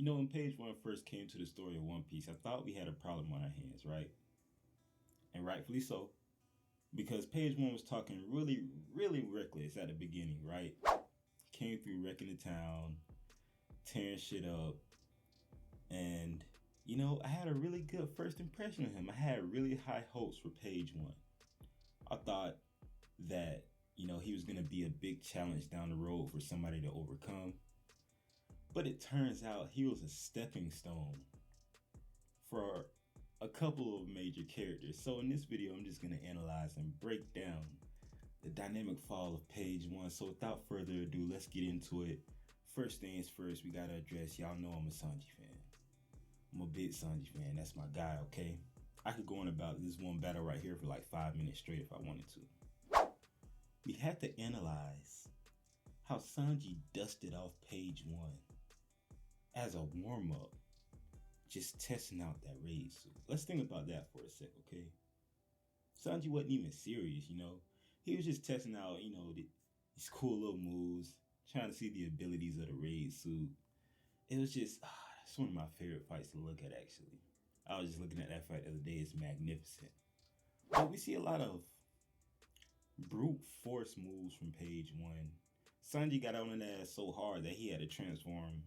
When page one first came to the story of One Piece, I thought we had a problem on our hands, right? And rightfully so. Because page one was talking really, really reckless at the beginning, right? Came through wrecking the town, tearing shit up. And, I had a really good first impression of him. I had really high hopes for page one. I thought that, he was going to be a big challenge down the road for somebody to overcome. But it turns out he was a stepping stone for a couple of major characters. So in this video, I'm just going to analyze and break down the dynamic fall of page one. So without further ado, let's get into it. First things first, we got to address, y'all know I'm a Sanji fan. I'm a big Sanji fan. That's my guy, okay? I could go on about this one battle right here for like 5 minutes straight if I wanted to. We had to analyze how Sanji dusted off page one as a warm-up, just testing out that raid suit. Let's think about that for a sec, okay? Sanji wasn't even serious, He was just testing out, these cool little moves, trying to see the abilities of the raid suit. It was just, it's one of my favorite fights to look at, actually. I was just looking at that fight the other day. It's magnificent. But we see a lot of brute force moves from page one. Sanji got on his ass so hard that he had to transform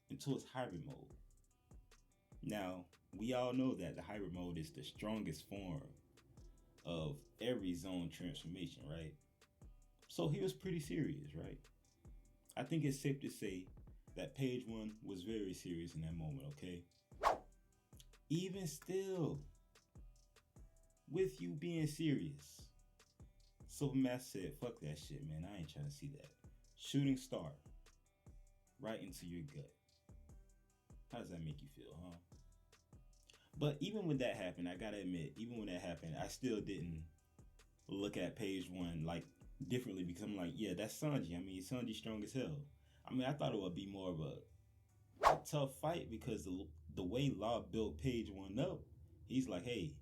into his hybrid mode. Now, we all know that the hybrid mode is the strongest form of every zone transformation, right? So he was pretty serious, right? I think it's safe to say that page one was very serious in that moment, okay? Even still, with you being serious, Supermass said, fuck that shit, man. I ain't trying to see that. Shooting star right into your gut. How does that make you feel, huh? But even when that happened, I gotta admit, even when that happened, I still didn't look at page one like differently, because I'm like, yeah, that's Sanji. I mean, Sanji's strong as hell. I mean, I thought it would be more of a tough fight, because the way Law built page one up, he's like, hey,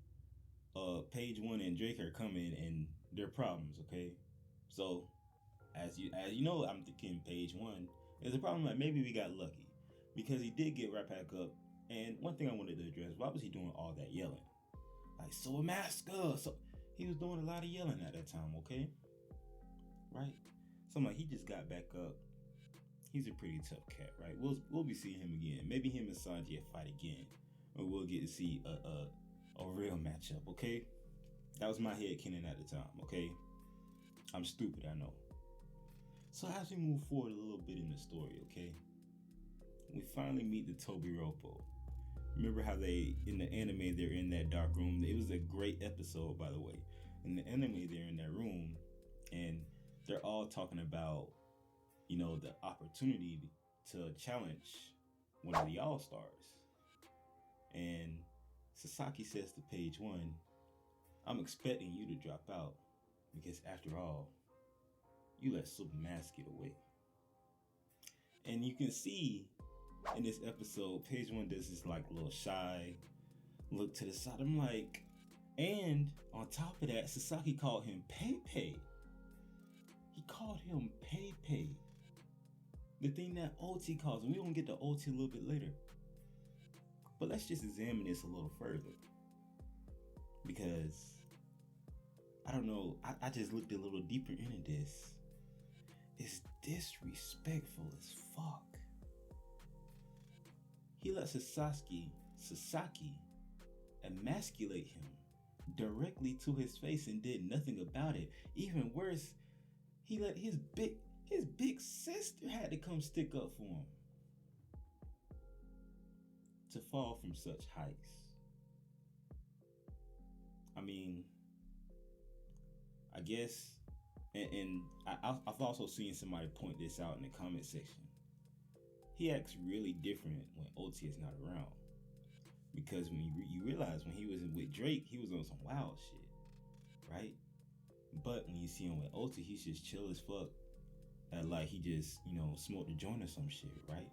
page one and Drake are coming and they're problems, okay? So as you know, I'm thinking page one is a problem that maybe we got lucky, because he did get right back up. And one thing I wanted to address, why was he doing all that yelling? Like, so Masker. So he was doing a lot of yelling at that time, okay? Right? So I'm like, he just got back up. He's a pretty tough cat, right? We'll be seeing him again. Maybe him and Sanji fight again, or we'll get to see a real matchup, okay? That was my head canon at the time, okay? I'm stupid, I know. So as we move forward a little bit in the story, okay? We finally meet the tobbi roppo. Remember how in the anime, they're in that dark room. It was a great episode, by the way. In the anime, they're in that room, and they're all talking about, the opportunity to challenge one of the all-stars. And Sasaki says to page one, I'm expecting you to drop out, because after all, you let Supermass get away. And you can see in this episode, page one does this like little shy look to the side. I'm like, and on top of that, Sasaki called him Pepe. He called him Pepe. The thing that OT calls him. We're gonna get to OT a little bit later. But let's just examine this a little further, because I don't know, I just looked a little deeper into this. It's disrespectful as fuck. He let Sasaki emasculate him directly to his face and did nothing about it. Even worse, he let his big sister had to come stick up for him. To fall from such heights. I mean, I guess, and I've also seen somebody point this out in the comment section. He acts really different when OT is not around. Because when you realize when he was with Drake, he was on some wild shit, right? But when you see him with OT, he's just chill as fuck. Like he just, smoked a joint or some shit, right?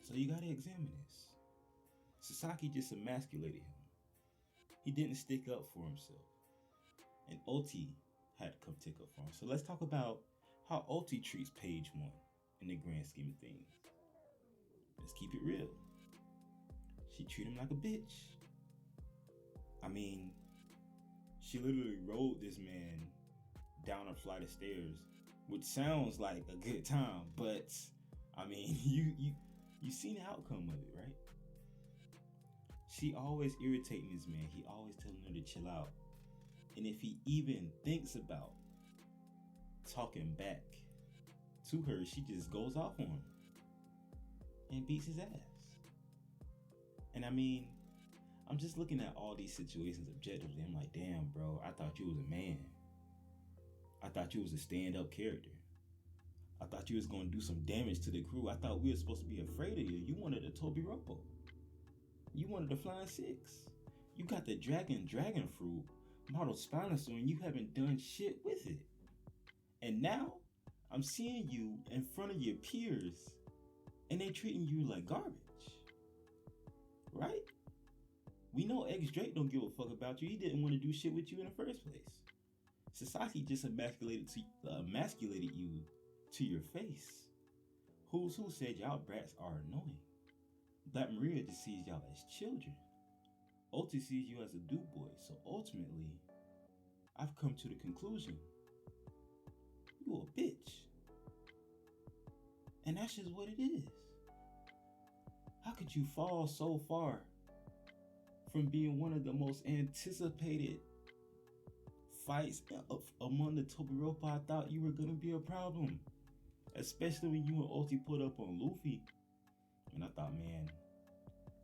So you gotta examine this. Sasaki just emasculated him. He didn't stick up for himself. And OT had to come take up for him. So let's talk about how OT treats page one in the grand scheme of things. Let's keep it real. She treated him like a bitch. I mean, she literally rode this man down a flight of stairs, which sounds like a good time, but I mean, you seen the outcome of it, right? She always irritating this man. He always telling her to chill out. And if he even thinks about talking back to her, she just goes off on him and beats his ass. And I mean, I'm just looking at all these situations objectively. I'm like, damn, bro, I thought you was a man. I thought you was a stand-up character. I thought you was going to do some damage to the crew. I thought we were supposed to be afraid of you. You wanted a tobbi roppo. You wanted the flying six. You got the dragon fruit model Spinosaur and you haven't done shit with it. And now I'm seeing you in front of your peers and they treating you like garbage. Right? We know X Drake don't give a fuck about you. He didn't want to do shit with you in the first place. Sasaki just emasculated you to your face. Who said y'all brats are annoying? Black Maria just sees y'all as children. Oti sees you as a dude boy. So ultimately, I've come to the conclusion, you a bitch. And that's just what it is. How could you fall so far from being one of the most anticipated fights among the tobbi roppo? I thought you were gonna be a problem, especially when you and Oti put up on Luffy. And I thought, man,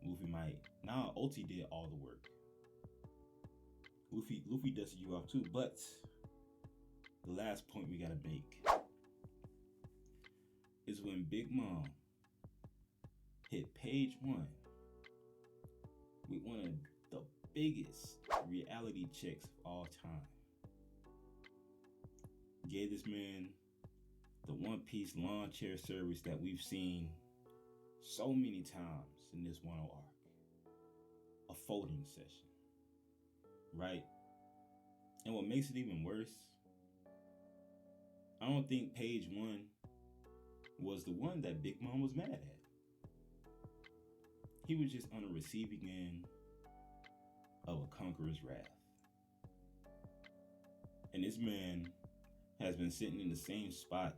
Luffy might. Nah, Oti did all the work. Luffy dusted you off too. But the last point we gotta make is when Big Mom hit page 1 with one of the biggest reality checks of all time. Gave this man the One Piece lawn chair service that we've seen so many times in this one arc. A folding session. Right? And what makes it even worse, I don't think page 1 was the one that Big Mom was mad at. He was just on the receiving end of a conqueror's wrath. And this man has been sitting in the same spot,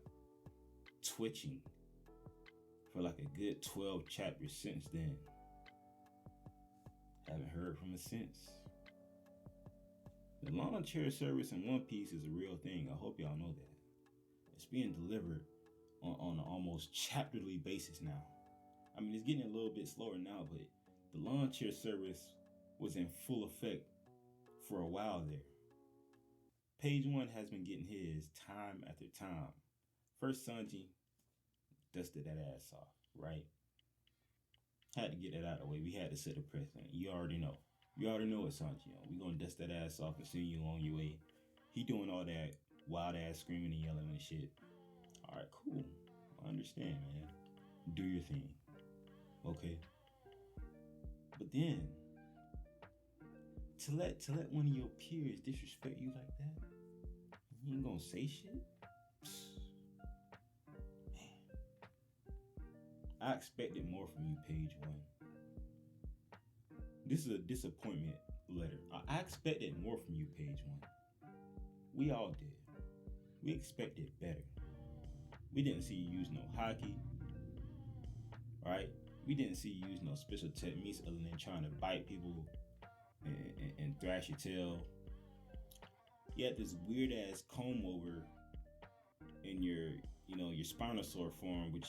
twitching for like a good 12 chapters since then. Haven't heard from him since. The lawn chair service in One Piece is a real thing. I hope y'all know that. It's being delivered on an almost chapterly basis now. I mean, it's getting a little bit slower now, but the lawn chair service was in full effect for a while there. Page 1 has been getting his time after time. First, Sanji dusted that ass off, right? Had to get that out of the way. We had to set a precedent. You already know. You already know what Sanji on. We gonna dust that ass off and send you on your way. He doing all that wild ass screaming and yelling and shit. Alright, cool. I understand, man. Do your thing. Okay? But then, to let one of your peers disrespect you like that, you ain't gonna say shit? Man. I expected more from you, page 1. This is a disappointment letter. I expected more from you, page 1. We all did. We expected better. We didn't see you use no hockey, right? We didn't see you use no special techniques other than trying to bite people and thrash your tail. You had this weird ass comb over in your Spinosaur form, which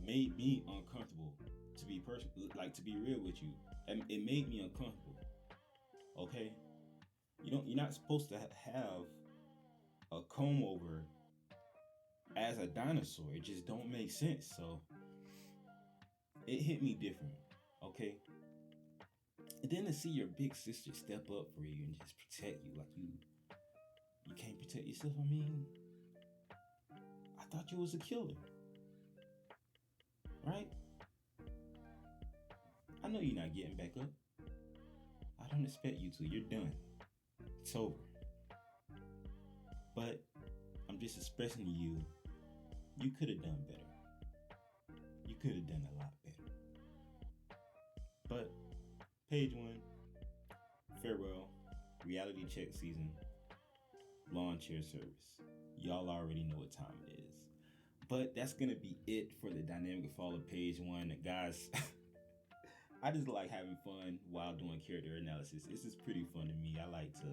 made me uncomfortable. To be real with you, and it made me uncomfortable. Okay, you're not supposed to have a comb over as a dinosaur. It just don't make sense. So it hit me different. Okay, and then to see your big sister step up for you and just protect you like you can't protect yourself. I mean, I thought you was a killer, right? I know you're not getting back up. I don't expect you to. You're done. It's over. But I'm just expressing to you, you could have done better. You could have done a lot better. Page 1, farewell, reality check season, lawn chair service. Y'all already know what time it is. But that's going to be it for the dynamic fall of page 1. Guys, I just like having fun while doing character analysis. This is pretty fun to me. I like to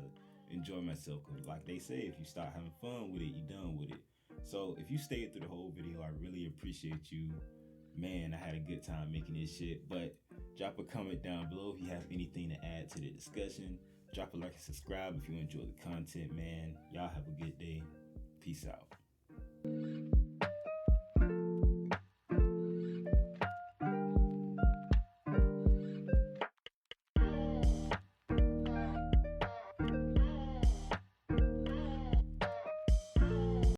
enjoy myself because, like they say, if you start having fun with it, you're done with it. So if you stayed through the whole video, I really appreciate you. Man, I had a good time making this shit. But drop a comment down below if you have anything to add to the discussion. Drop a like and subscribe if you enjoy the content, man. Y'all have a good day. Peace out.